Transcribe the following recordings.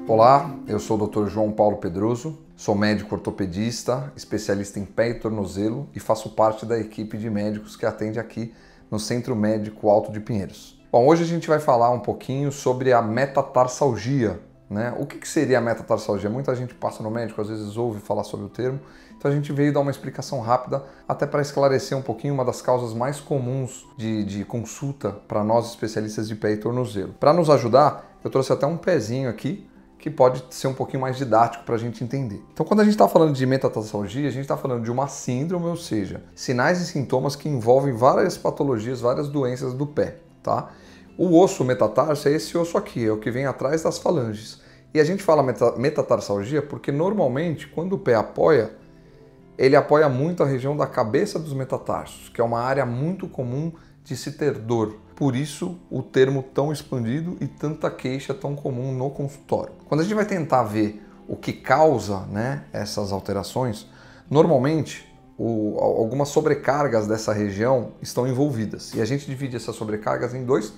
Olá, eu sou o Dr. João Paulo Pedroso, sou médico ortopedista, especialista em pé e tornozelo e faço parte da equipe de médicos que atende aqui no Centro Médico Alto de Pinheiros. Bom, hoje a gente vai falar um pouquinho sobre a metatarsalgia, né? O que seria a metatarsalgia? Muita gente passa no médico, às vezes ouve falar sobre o termo, então a gente veio dar uma explicação rápida até para esclarecer um pouquinho uma das causas mais comuns de consulta para nós especialistas de pé e tornozelo. Para nos ajudar, eu trouxe até um pezinho aqui, que pode ser um pouquinho mais didático para a gente entender. Então, quando a gente está falando de metatarsalgia, a gente está falando de uma síndrome, ou seja, sinais e sintomas que envolvem várias patologias, várias doenças do pé, tá? O osso metatarso é esse osso aqui, é o que vem atrás das falanges. E a gente fala metatarsalgia porque normalmente, quando o pé apoia, ele apoia muito a região da cabeça dos metatarsos, que é uma área muito comum de se ter dor. Por isso, o termo tão expandido e tanta queixa tão comum no consultório. Quando a gente vai tentar ver o que causa, né, essas alterações, normalmente algumas sobrecargas dessa região estão envolvidas. E a gente divide essas sobrecargas em dois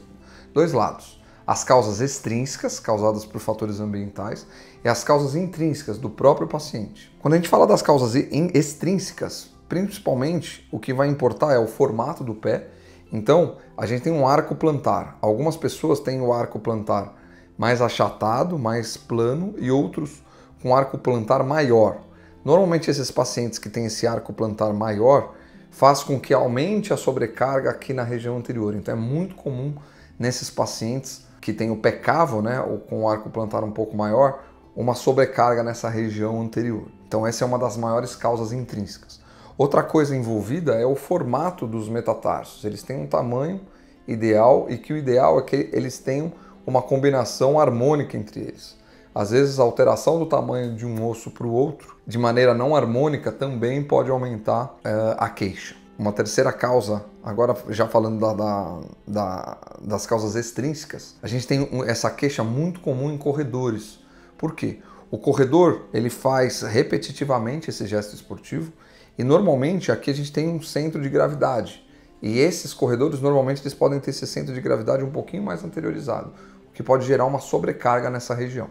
lados. As causas extrínsecas, causadas por fatores ambientais, e as causas intrínsecas do próprio paciente. Quando a gente fala das causas extrínsecas, principalmente o que vai importar é o formato do pé. Então, a gente tem um arco plantar. Algumas pessoas têm o arco plantar mais achatado, mais plano, e outros com arco plantar maior. Normalmente, esses pacientes que têm esse arco plantar maior faz com que aumente a sobrecarga aqui na região anterior. Então, é muito comum nesses pacientes que têm o pé cavo, né, ou com o arco plantar um pouco maior, uma sobrecarga nessa região anterior. Então, essa é uma das maiores causas intrínsecas. Outra coisa envolvida é o formato dos metatarsos. Eles têm um tamanho ideal e que o ideal é que eles tenham uma combinação harmônica entre eles. Às vezes a alteração do tamanho de um osso para o outro, de maneira não harmônica, também pode aumentar a queixa. Uma terceira causa, agora já falando das causas extrínsecas, a gente tem essa queixa muito comum em corredores. Por quê? O corredor ele faz repetitivamente esse gesto esportivo, e normalmente aqui a gente tem um centro de gravidade. E esses corredores normalmente eles podem ter esse centro de gravidade um pouquinho mais anteriorizado, o que pode gerar uma sobrecarga nessa região.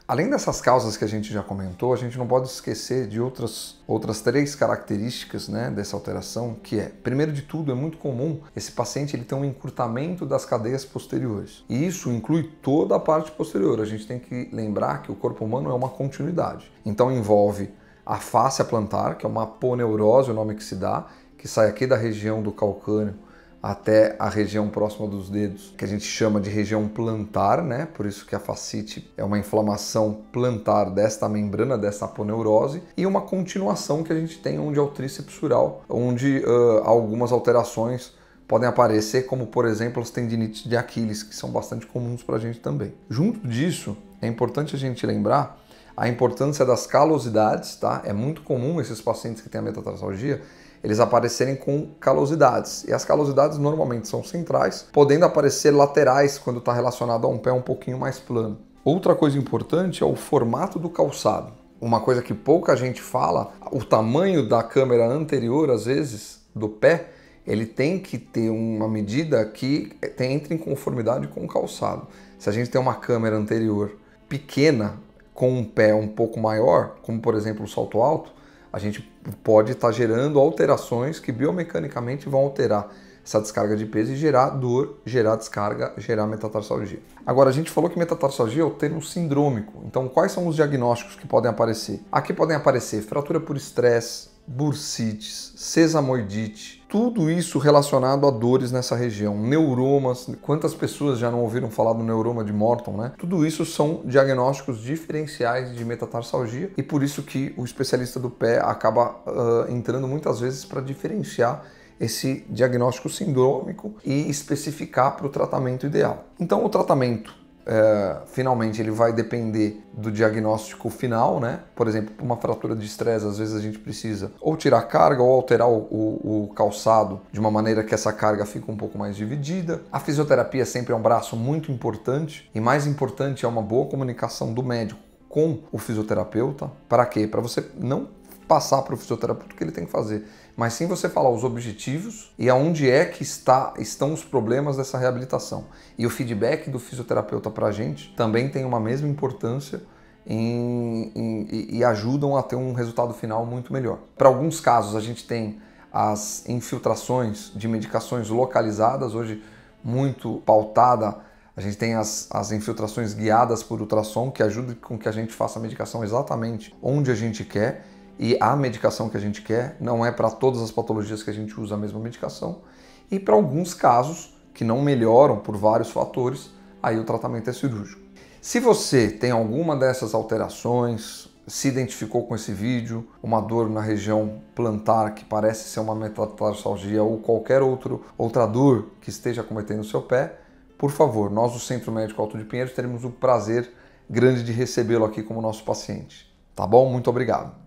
Além dessas causas que a gente já comentou, a gente não pode esquecer de outras três características, né, dessa alteração, que é, primeiro de tudo, é muito comum esse paciente ele ter um encurtamento das cadeias posteriores. E isso inclui toda a parte posterior. A gente tem que lembrar que o corpo humano é uma continuidade. Então envolve a fáscia plantar, que é uma aponeurose, o nome que se dá, que sai aqui da região do calcâneo até a região próxima dos dedos, que a gente chama de região plantar, né? Por isso que a fascite é uma inflamação plantar desta membrana, dessa aponeurose, e uma continuação que a gente tem onde é o tríceps sural, onde algumas alterações podem aparecer, como por exemplo as tendinites de Aquiles, que são bastante comuns para a gente também. Junto disso, é importante a gente lembrar a importância das calosidades, tá? É muito comum esses pacientes que têm a metatarsalgia, eles aparecerem com calosidades. E as calosidades normalmente são centrais, podendo aparecer laterais quando está relacionado a um pé um pouquinho mais plano. Outra coisa importante é o formato do calçado. Uma coisa que pouca gente fala, o tamanho da câmera anterior, às vezes, do pé, ele tem que ter uma medida que entre em conformidade com o calçado. Se a gente tem uma câmera anterior pequena, com um pé um pouco maior, como por exemplo o salto alto, a gente pode estar gerando alterações que biomecanicamente vão alterar essa descarga de peso e gerar dor, gerar descarga, gerar metatarsalgia. Agora, a gente falou que metatarsalgia é o termo sindrômico. Então, quais são os diagnósticos que podem aparecer? Aqui podem aparecer fratura por estresse, bursites, sesamoidite, tudo isso relacionado a dores nessa região, neuromas, quantas pessoas já não ouviram falar do neuroma de Morton, né? Tudo isso são diagnósticos diferenciais de metatarsalgia e por isso que o especialista do pé acaba entrando muitas vezes para diferenciar esse diagnóstico sindrômico e especificar para o tratamento ideal. Então o tratamento finalmente ele vai depender do diagnóstico final, né? Por exemplo, uma fratura de estresse, às vezes a gente precisa ou tirar carga ou alterar o calçado de uma maneira que essa carga fique um pouco mais dividida. A fisioterapia sempre é um braço muito importante e mais importante é uma boa comunicação do médico com o fisioterapeuta. Para quê? Para você não passar para o fisioterapeuta o que ele tem que fazer, mas sim você falar os objetivos e aonde é que estão os problemas dessa reabilitação. E o feedback do fisioterapeuta para a gente também tem uma mesma importância e ajudam a ter um resultado final muito melhor. Para alguns casos a gente tem as infiltrações de medicações localizadas, hoje muito pautada, a gente tem as infiltrações guiadas por ultrassom, que ajudam com que a gente faça a medicação exatamente onde a gente quer, e a medicação que a gente quer não é para todas as patologias que a gente usa a mesma medicação, e para alguns casos que não melhoram por vários fatores, aí o tratamento é cirúrgico. Se você tem alguma dessas alterações, se identificou com esse vídeo, uma dor na região plantar que parece ser uma metatarsalgia ou qualquer outra dor que esteja acometendo o seu pé, por favor, nós do Centro Médico Alto de Pinheiros teremos o prazer grande de recebê-lo aqui como nosso paciente. Tá bom? Muito obrigado.